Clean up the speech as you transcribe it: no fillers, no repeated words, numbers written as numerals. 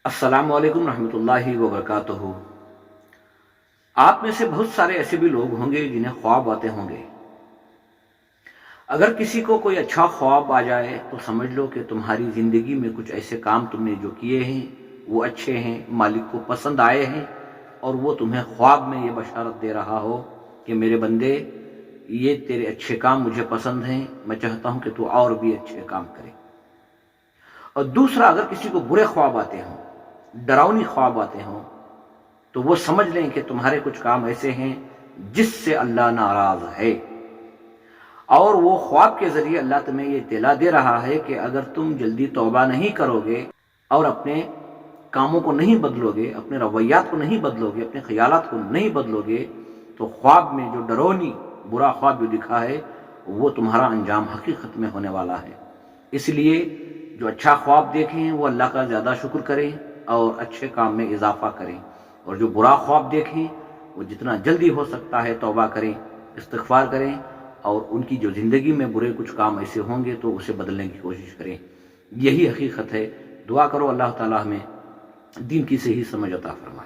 السلام علیکم رحمۃ اللہ وبرکاتہ۔ آپ میں سے بہت سارے ایسے بھی لوگ ہوں گے جنہیں خواب آتے ہوں گے۔ اگر کسی کو کوئی اچھا خواب آ جائے تو سمجھ لو کہ تمہاری زندگی میں کچھ ایسے کام تم نے جو کیے ہیں وہ اچھے ہیں، مالک کو پسند آئے ہیں، اور وہ تمہیں خواب میں یہ بشارت دے رہا ہو کہ میرے بندے، یہ تیرے اچھے کام مجھے پسند ہیں، میں چاہتا ہوں کہ تو اور بھی اچھے کام کرے۔ اور دوسرا، اگر کسی کو برے خواب آتے ہوں، ڈراؤنی خواب آتے ہوں، تو وہ سمجھ لیں کہ تمہارے کچھ کام ایسے ہیں جس سے اللہ ناراض ہے، اور وہ خواب کے ذریعے اللہ تمہیں یہ اطلاع دے رہا ہے کہ اگر تم جلدی توبہ نہیں کرو گے اور اپنے کاموں کو نہیں بدلو گے، اپنے رویات کو نہیں بدلو گے، اپنے خیالات کو نہیں بدلو گے، تو خواب میں جو ڈرونی برا خواب جو دکھا ہے وہ تمہارا انجام حقیقت میں ہونے والا ہے۔ اس لیے جو اچھا خواب دیکھیں وہ اللہ کا زیادہ شکر کریں اور اچھے کام میں اضافہ کریں، اور جو برا خواب دیکھیں وہ جتنا جلدی ہو سکتا ہے توبہ کریں، استغفار کریں، اور ان کی جو زندگی میں برے کچھ کام ایسے ہوں گے تو اسے بدلنے کی کوشش کریں۔ یہی حقیقت ہے۔ دعا کرو اللہ تعالیٰ ہمیں دین کی صحیح سمجھ عطا فرمائے۔